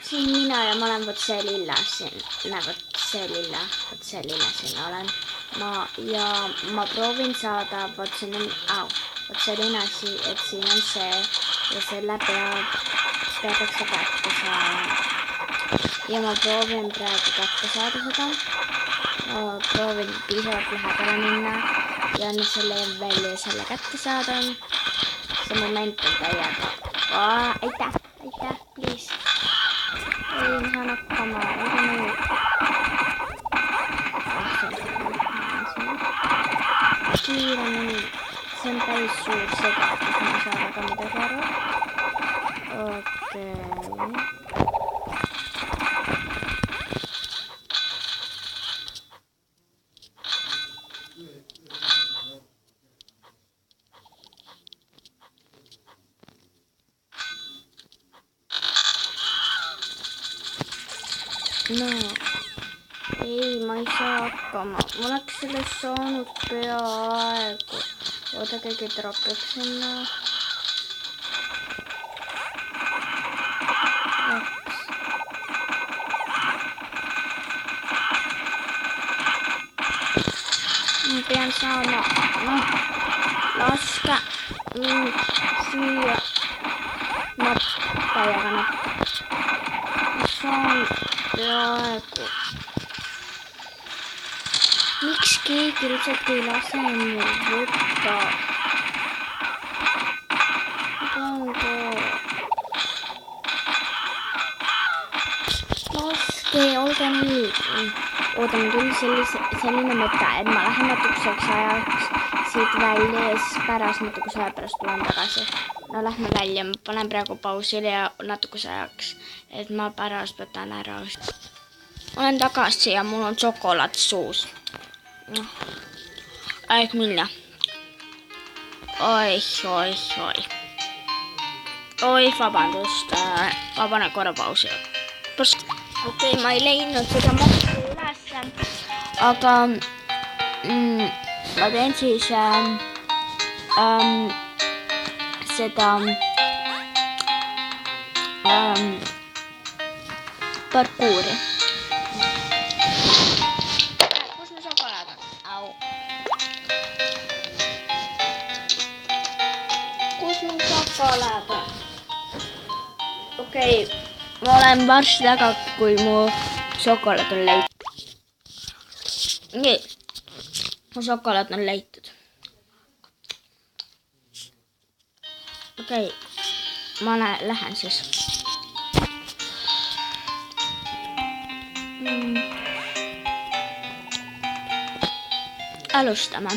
siin mina ja ma olen vot see lilla siin. Näe, vot see lilla siin olen. Ma proovin saada vot siin on, vot selline asi, et siin on see ja selle peaks see kätte saama. Ja ma proovin praegu kätte saada seda. Ma proovin piisavalt lähedale minna ja nüüd selle välja selle kätte saada. See moment on täiega. Aitäh, please. Ei, ma saan hakkama. Kiiremini. See on päris suur segadus, ma saan aga midagi aru. Okei. No, ei, ma ei saa hakkama. Ma oleks sellest saanud peaaegu. Oota, keegi tropib sinna. Ma pean saama, laske mind süüa täiega napp. Ma saan peaaegu. Miks keegi lihtsalt ei lase mul võtta? Laske, olge nüüd. Oota, mul tuli selline mõte, et ma lähen natukeseks ajaks siit välja ja siis pärast natukese aja pärast tulen tagasi. No lähme välja, ma panen praegu pausile ja natukese ajaks, et ma pärast võtan ära. Olen tagasi ja mul on šokolaad suus. Aeg minna. Oi, vabandust. Ma panen korra pausi. Okei, ma ei leidnud seda maksu ülesse, aga ma teen siis seda parkuuri. Kus mu šokolaad on? Kus mu šokolaad on? Okei, ma olen varsti taga, kui mu šokolaad on leitud. Nii, mu šokolaad on leitud. Okei, ma lähen siis. Alustame.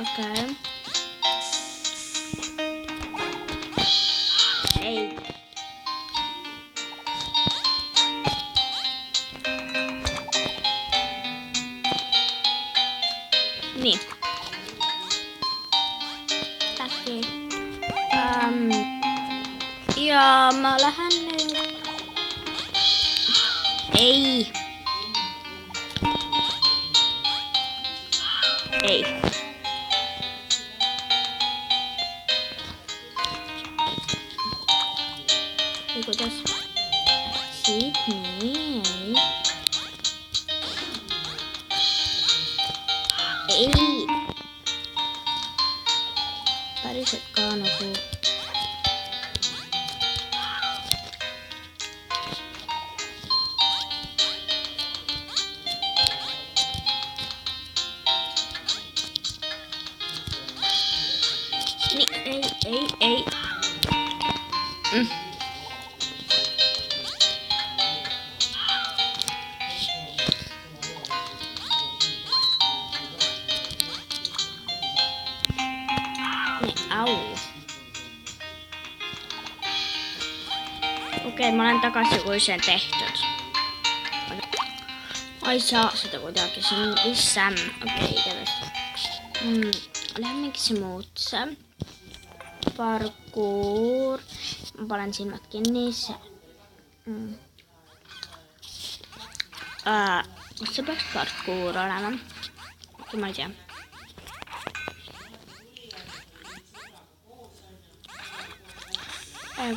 Okei. Ei. Nii. Tähti. Ja ma lähen nüüd. Ei. Ei. Ja kuidas? Siit nii. Ei. Päriselt ka nagu. Ei. Au. Okei, ma olen tagasi, kui see on tehtud. Ma ei saa seda kuidagi, see on vist sämm. Okei, igatahes. Lähmegi muutse. Parkuur. Ma panen silmad kinni. Kas see peaks parkuur olema? Ma ei tea.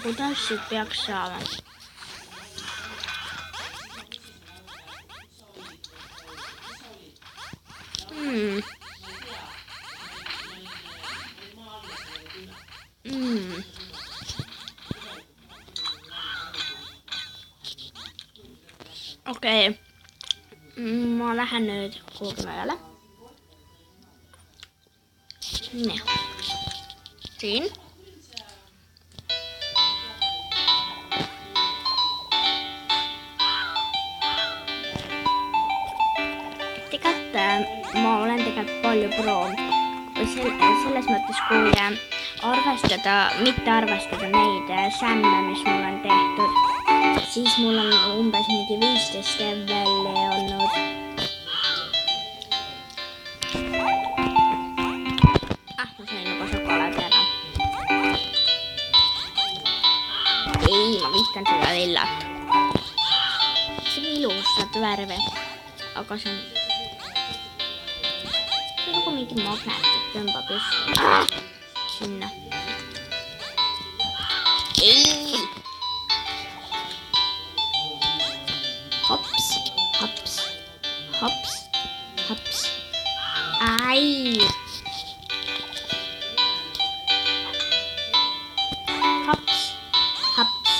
Kuidas siit peaks saama? Okei. Ma lähen nüüd kuhugi mujale. Nii. Siin. Ma olen tegelikult palju proovinud. Selles mõttes, kui mitte arvestada neid sämme, mis mul on tehtud, siis mul on umbes mingi 15 leveli olnud. Ma sain juba šokolaadi ära. Ei, ma vihkan seda lillat. See on ilusat värvi, aga see on nagu mingi magnet, et tõmbab just sinna. Ei! Hops, hops, hops, hops. Ai! Hops, hops,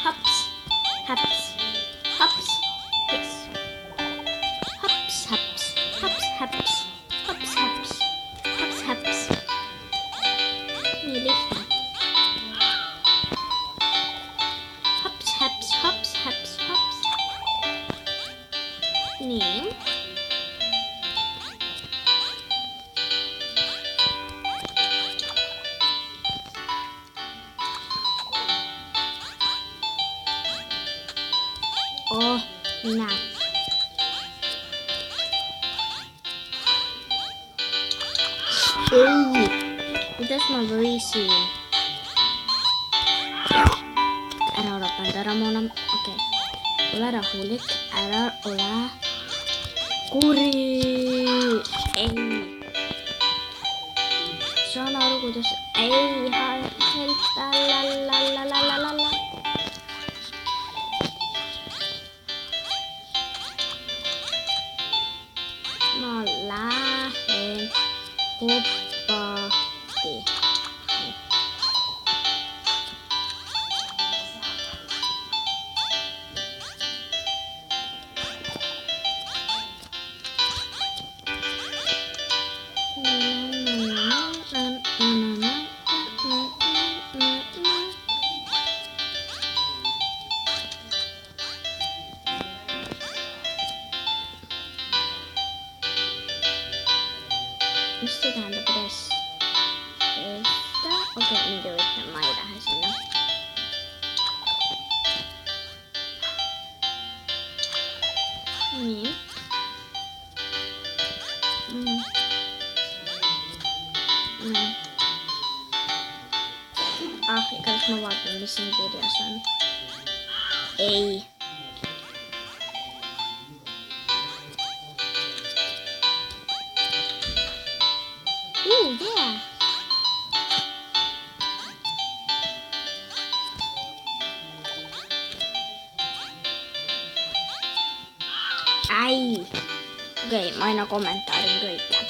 hops, hops, hops. Yes. Hops, hops, hops, hops. Hops, hops, hops, hops. Nii lihtne. Hops, hops, hops, hops, hops. Nii. Näe. Ei, kuidas ma võisin? Ära ole pannud ära moona. Okei. Ole rahulik. Ära ole kuri. Ei. Saan aru, kuidas... Ei, help. Lalalalalalala. Ma lähen hoppati. Mis see tähendab rest? Okei, mingi võtme, ma ei lähe sinna. Nii. Igatahes ma vaatan, mis siin kirjas on. Ei. Yeah. Ai. Okei, ma aina kommentaarin kõike.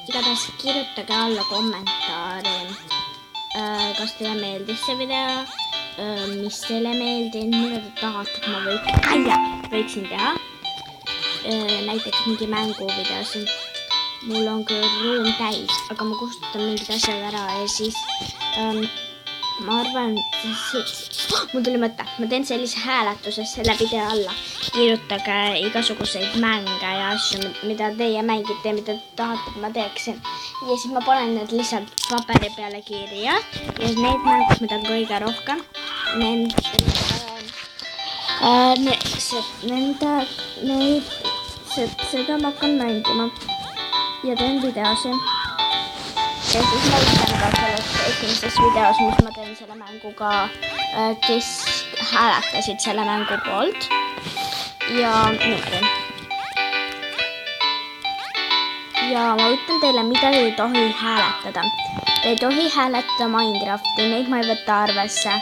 Igatahes kirjutage alla kommentaari, kas teile meeldis see video, mis teile meeldinud, mida te tahate, et ma võiksin teha. Näiteks mingi mänguvideosid. Mul on küll ruum täis, aga ma kustutan mingid asjad ära ja siis ma arvan, mul tuli mõte, ma teen sellise hääletuse selle video alla. Kirjutage igasuguseid mänge ja asju, mida teie mängite ja mida te tahate, et ma teeksin. Ja siis ma panen need lihtsalt paberi peale kirja ja need mängud, mida on kõige rohkem, seda ma hakkan mängima. Ja teen videosi. Ja siis ma ütlen ka selles esimeses videos, mis ma teen selle mänguga, kes hääletasid selle mängu poolt. Ja niimoodi. Ja ma ütlen teile, mida te ei tohi hääletada. Te ei tohi hääletada Minecrafti, neid ma ei võta arvesse,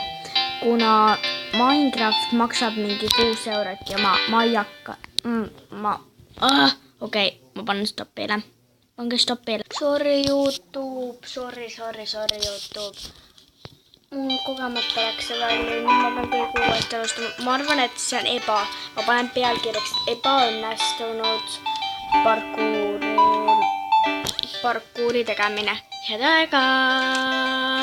kuna Minecraft maksab mingi 6 eurot ja ma ei hakka. Okei, ma panen stopile. Pange stopile. Sorry YouTube, sorry YouTube. Mul kogemata läks see välja, nüüd ma pean kõik uuesti alustama. Ma arvan, et see on ma panen pealkirjaks ebaõnnestunud parkuuri tegemine. Head aega!